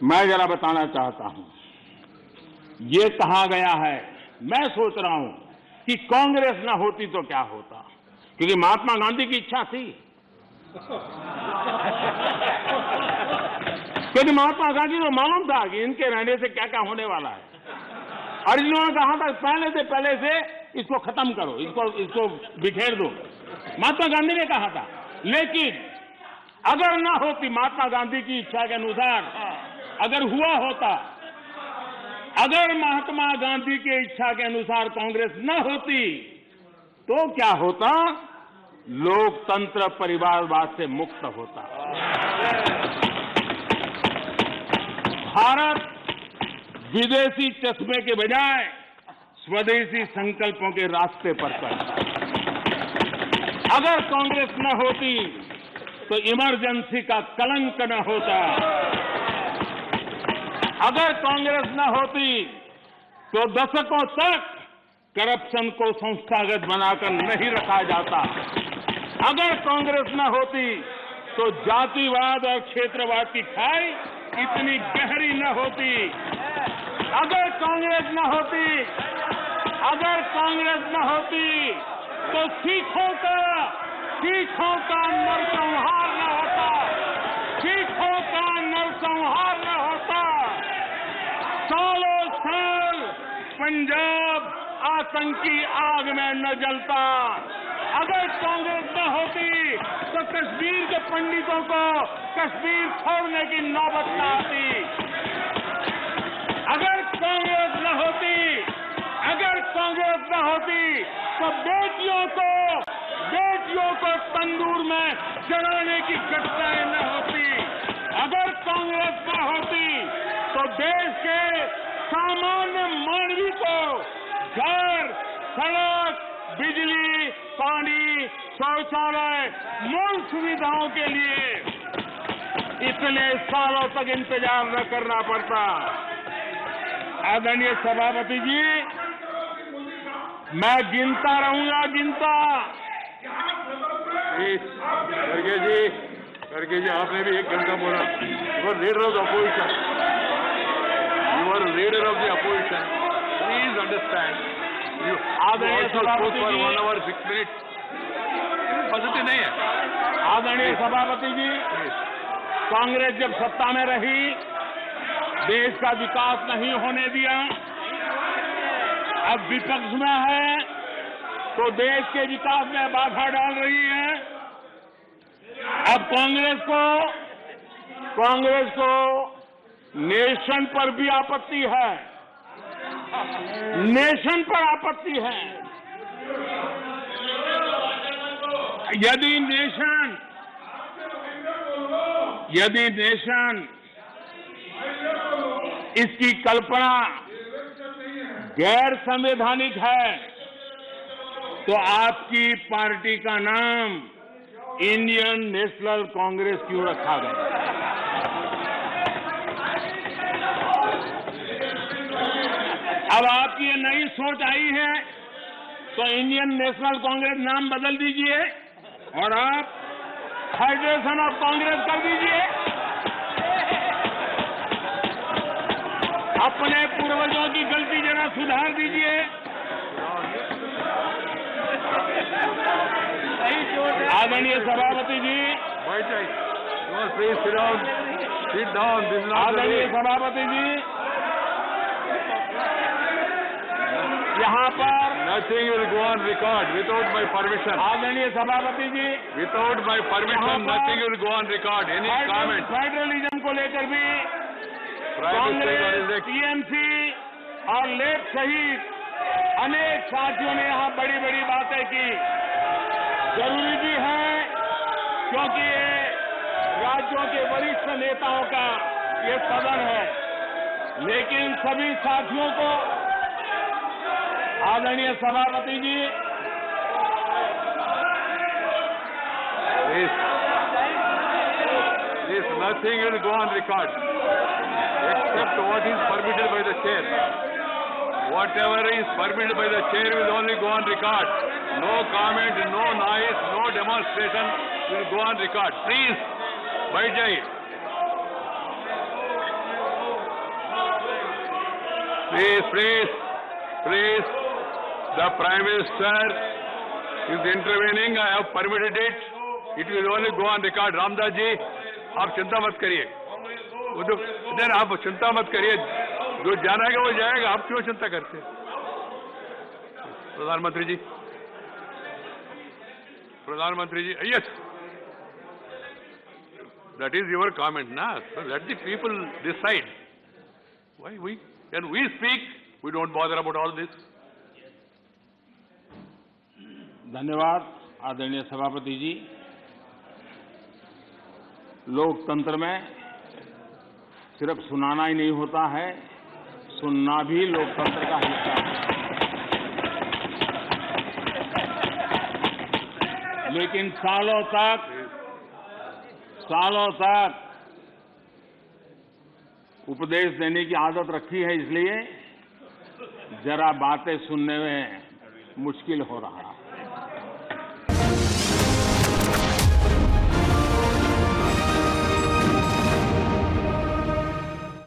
मैं जरा बताना चाहता हूं, ये कहा गया है, मैं सोच रहा हूं कि कांग्रेस न होती तो क्या होता, क्योंकि महात्मा गांधी की इच्छा थी। क्योंकि महात्मा गांधी को मालूम था कि इनके रहने से क्या क्या होने वाला है, और इन्होंने कहा था पहले से इसको खत्म करो, इसको बिखेर दो। महात्मा गांधी ने कहा था। लेकिन अगर ना होती महात्मा गांधी की इच्छा के अनुसार, अगर हुआ होता, अगर महात्मा गांधी की इच्छा के अनुसार कांग्रेस न होती तो क्या होता? लोकतंत्र परिवारवाद से मुक्त होता। भारत विदेशी चश्मे के बजाय स्वदेशी संकल्पों के रास्ते पर चलता। अगर कांग्रेस न होती तो इमरजेंसी का कलंक न होता। अगर कांग्रेस न होती तो दशकों तक करप्शन को संस्थागत बनाकर नहीं रखा जाता। अगर कांग्रेस न होती तो जातिवाद और क्षेत्रवाद की खाई इतनी गहरी न होती। अगर कांग्रेस न होती तो सिखों का नरसंहार न होता। सिखों का नरसंहार न होता। सालों साल पंजाब आतंकी आग में न जलता। अगर कांग्रेस न होती तो कश्मीर के पंडितों को कश्मीर छोड़ने की नौबत न आती। अगर कांग्रेस न होती तो बेटियों को तंदूर में जलाने की घटनाएं न होती। अगर कांग्रेस न होती तो देश के सामान्य मानवी को घर, सड़क, बिजली, पानी, शौचालय, मूल सुविधाओं के लिए इतने सालों तक इंतजार न करना पड़ता। आदरणीय सभापति जी, मैं गिनता रहूंगा। खड़गे जी, आपने भी 1 घंटा बोला। You are leader of the opposition. Please understand. You आदरणीय सभापति फॉर जी, 1 hour 6 minutes। पॉजिटिव नहीं है। आदरणीय सभापति जी, कांग्रेस जब सत्ता में रही, देश का विकास नहीं होने दिया। अब विपक्ष में है तो देश के विकास में बाधा डाल रही है। अब कांग्रेस को नेशन पर भी आपत्ति है। नेशन पर आपत्ति है। यदि नेशन इसकी कल्पना गैर संवैधानिक है तो आपकी पार्टी का नाम इंडियन नेशनल कांग्रेस क्यों रखा गया? अब आपकी ये नई सोच आई है तो इंडियन नेशनल कांग्रेस नाम बदल दीजिए और आप फेडरेशन ऑफ कांग्रेस कर दीजिए। अपने पूर्वजों की गलती जरा सुधार दीजिए। आदरणीय सभापति जी, आदरणीय सभापति जी, यहाँ पर Nothing will go on record without my permission. आदरणीय सभापति जी, Without my permission, nothing will go on record. Any comment? Federalism को लेकर भी Prime Minister कांग्रेस, टीएमसी और लेफ्ट सहित अनेक साथियों ने यहाँ बड़ी बड़ी बातें की। जरूरी भी है क्योंकि ये राज्यों के वरिष्ठ नेताओं का ये सदन है। लेकिन सभी साथियों को, आदरणीय सभापति जी, This nothing will go on record except what is permitted by the chair. Whatever is permitted by the chair will only go on record. No comment, no noise, no demonstration will go on record. Please, बैठ जाइए। Please. The Prime Minister is intervening. I have permitted it. It will only go on record. Ramdas ji, आप चिंता मत करिए. इधर आप चिंता मत करिए. जो जाना है वो जाएगा. आप क्यों चिंता करते हैं? प्रधानमंत्री जी, yes. That is your comment, na? So let the people decide. Why when we speak, we don't bother about all this. धन्यवाद आदरणीय सभापति जी। लोकतंत्र में सिर्फ सुनाना ही नहीं होता है, सुनना भी लोकतंत्र का हिस्सा है। लेकिन सालों तक उपदेश देने की आदत रखी है, इसलिए जरा बातें सुनने में मुश्किल हो रहा है।